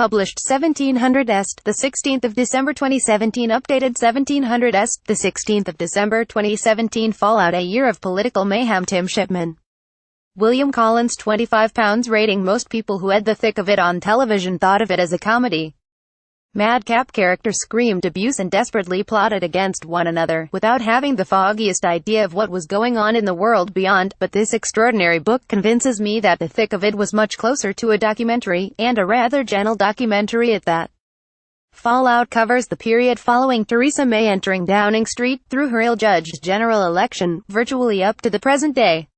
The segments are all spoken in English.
published 1700est, the 16th of December 2017, updated 1700est, the 16th of December 2017. Fallout: A Year of Political Mayhem. Tim Shipman. William Collins. 25 pounds rating. Most people who had the thick of it on television thought of it as a comedy. Madcap characters screamed abuse and desperately plotted against one another, without having the foggiest idea of what was going on in the world beyond, but this extraordinary book convinces me that the thick of it was much closer to a documentary, and a rather gentle documentary at that. Fallout covers the period following Theresa May entering Downing Street, through her ill-judged general election, virtually up to the present day.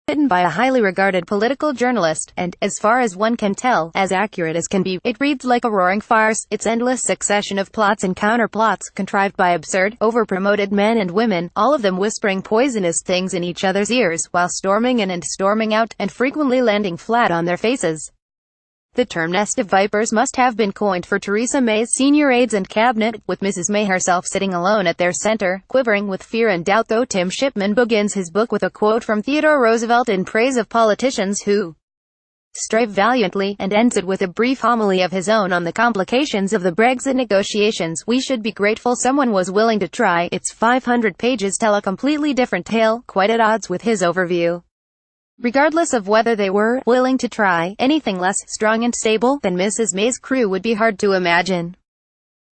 Written by a highly regarded political journalist, and, as far as one can tell, as accurate as can be. It reads like a roaring farce, its endless succession of plots and counterplots, contrived by absurd, over-promoted men and women, all of them whispering poisonous things in each other's ears, while storming in and storming out, and frequently landing flat on their faces. The term nest of vipers must have been coined for Theresa May's senior aides and cabinet, with Mrs. May herself sitting alone at their center, quivering with fear and doubt. Though Tim Shipman begins his book with a quote from Theodore Roosevelt in praise of politicians who strive valiantly, and ends it with a brief homily of his own on the complications of the Brexit negotiations, we should be grateful someone was willing to try. Its 500 pages tell a completely different tale, quite at odds with his overview. Regardless of whether they were willing to try anything less strong and stable than Mrs. May's crew would be hard to imagine.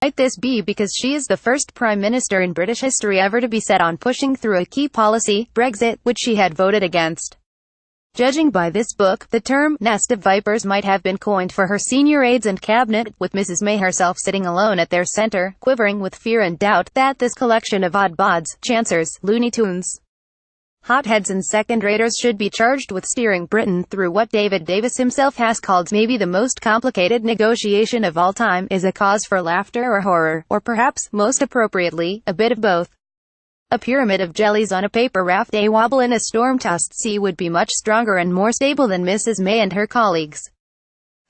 Might this be because she is the first Prime Minister in British history ever to be set on pushing through a key policy, Brexit, which she had voted against? Judging by this book, the term nest of vipers might have been coined for her senior aides and cabinet, with Mrs. May herself sitting alone at their center, quivering with fear and doubt. That this collection of odd bods, chancers, Looney Tunes, hotheads and second-raters should be charged with steering Britain through what David Davis himself has called maybe the most complicated negotiation of all time, is a cause for laughter or horror, or perhaps, most appropriately, a bit of both. A pyramid of jellies on a paper raft a wobble in a storm-tossed sea would be much stronger and more stable than Mrs. May and her colleagues.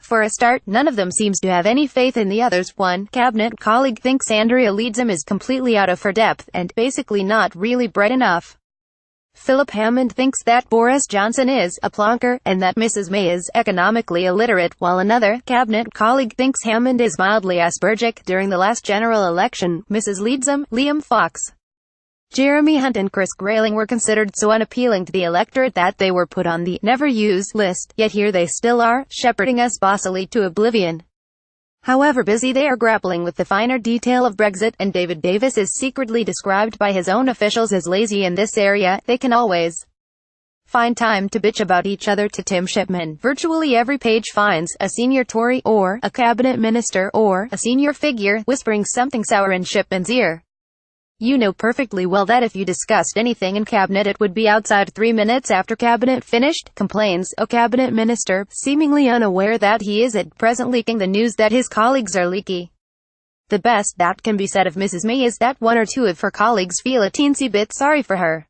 For a start, none of them seems to have any faith in the others. One cabinet colleague thinks Andrea Leadsom is completely out of her depth, and basically not really bright enough. Philip Hammond thinks that Boris Johnson is a plonker, and that Mrs. May is economically illiterate, while another cabinet colleague thinks Hammond is mildly Aspergic. During the last general election, Mrs. Leadsom, Liam Fox, Jeremy Hunt and Chris Grayling were considered so unappealing to the electorate that they were put on the never use list, yet here they still are, shepherding us bossily to oblivion. However busy they are grappling with the finer detail of Brexit, and David Davis is secretly described by his own officials as lazy in this area, they can always find time to bitch about each other. To Tim Shipman, virtually every page finds a senior Tory, or a cabinet minister, or a senior figure, whispering something sour in Shipman's ear. You know perfectly well that if you discussed anything in cabinet it would be outside 3 minutes after cabinet finished, complains a cabinet minister, seemingly unaware that he is at present leaking the news that his colleagues are leaky. The best that can be said of Mrs. May is that one or two of her colleagues feel a teensy bit sorry for her.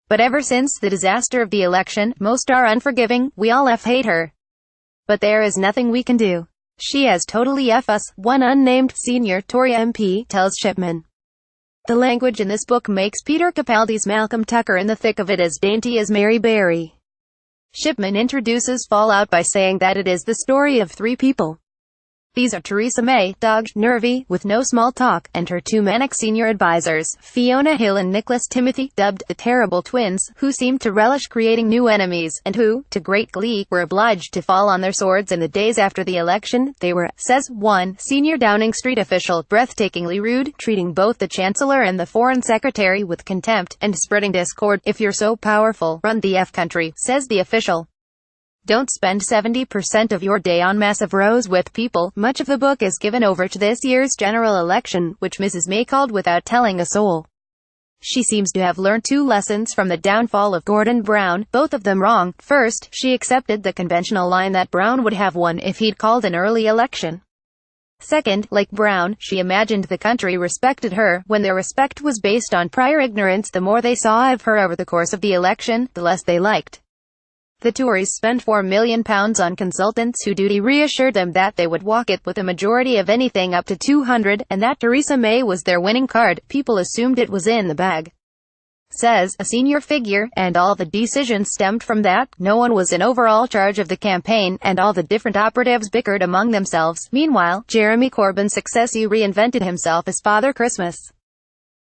But ever since the disaster of the election, most are unforgiving. We all hate her. But there is nothing we can do. She has totally us, one unnamed senior Tory MP tells Shipman. The language in this book makes Peter Capaldi's Malcolm Tucker in the thick of it as dainty as Mary Berry. Shipman introduces Fallout by saying that it is the story of three people. These are Theresa May, dogged, nervy, with no small talk, and her two manic senior advisors, Fiona Hill and Nicholas Timothy, dubbed the Terrible Twins, who seemed to relish creating new enemies, and who, to great glee, were obliged to fall on their swords in the days after the election. They were, says one senior Downing Street official, breathtakingly rude, treating both the Chancellor and the Foreign Secretary with contempt, and spreading discord. If you're so powerful, run the country, says the official. Don't spend 70% of your day on massive rose-whipped people. Much of the book is given over to this year's general election, which Mrs. May called without telling a soul. She seems to have learned two lessons from the downfall of Gordon Brown, both of them wrong. First, she accepted the conventional line that Brown would have won if he'd called an early election. Second, like Brown, she imagined the country respected her, when their respect was based on prior ignorance. The more they saw of her over the course of the election, the less they liked. The Tories spent £4 million on consultants who duty reassured them that they would walk it with a majority of anything up to 200, and that Theresa May was their winning card. People assumed it was in the bag. says a senior figure, and all the decisions stemmed from that. No one was in overall charge of the campaign, and all the different operatives bickered among themselves. Meanwhile, Jeremy Corbyn's successor reinvented himself as Father Christmas.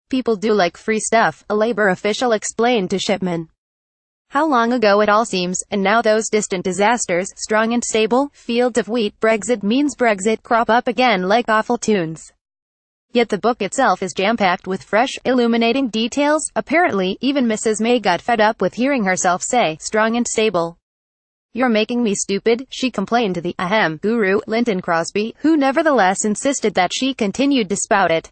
People do like free stuff, a Labour official explained to Shipman. How long ago it all seems, and now those distant disasters, strong and stable, fields of wheat, Brexit means Brexit, crop up again like awful tunes. Yet the book itself is jam-packed with fresh, illuminating details. Apparently, even Mrs. May got fed up with hearing herself say, strong and stable. "You're making me stupid," she complained to the guru, Linton Crosby, who nevertheless insisted that she continued to spout it.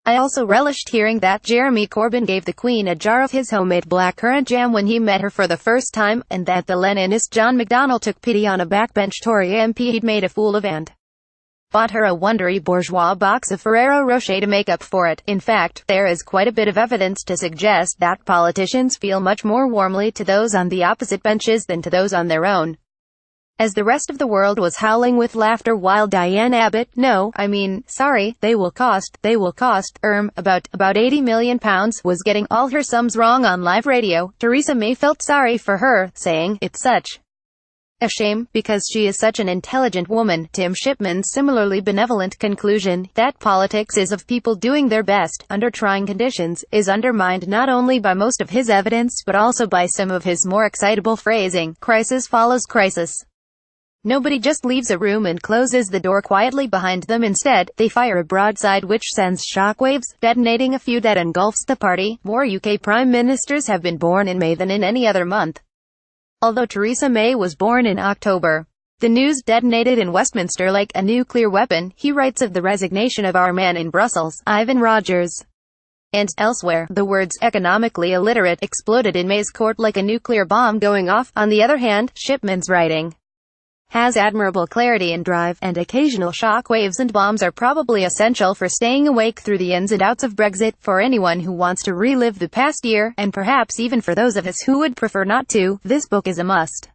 "I also relished hearing that Jeremy Corbyn gave the Queen a jar of his homemade blackcurrant jam when he met her for the first time, and that the Leninist John McDonnell took pity on a backbench Tory MP he'd made a fool of and bought her a wondery bourgeois box of Ferrero Rocher to make up for it." In fact, there is quite a bit of evidence to suggest that politicians feel much more warmly to those on the opposite benches than to those on their own. As the rest of the world was howling with laughter while Diane Abbott, they will cost, about £80 million, was getting all her sums wrong on live radio, Theresa May felt sorry for her, saying, "It's such a shame, because she is such an intelligent woman." Tim Shipman's similarly benevolent conclusion, that politics is of people doing their best, under trying conditions, is undermined not only by most of his evidence but also by some of his more excitable phrasing. Crisis follows crisis. Nobody just leaves a room and closes the door quietly behind them. Instead, they fire a broadside which sends shockwaves, detonating a feud that engulfs the party. More UK prime ministers have been born in May than in any other month. Although Theresa May was born in October, the news detonated in Westminster like a nuclear weapon. He writes of the resignation of our man in Brussels, Ivan Rogers. And elsewhere, the words "economically illiterate" exploded in May's court like a nuclear bomb going off. On the other hand, Shipman's writing has admirable clarity and drive, and occasional shock waves and bombs are probably essential for staying awake through the ins and outs of Brexit. For anyone who wants to relive the past year, and perhaps even for those of us who would prefer not to, this book is a must.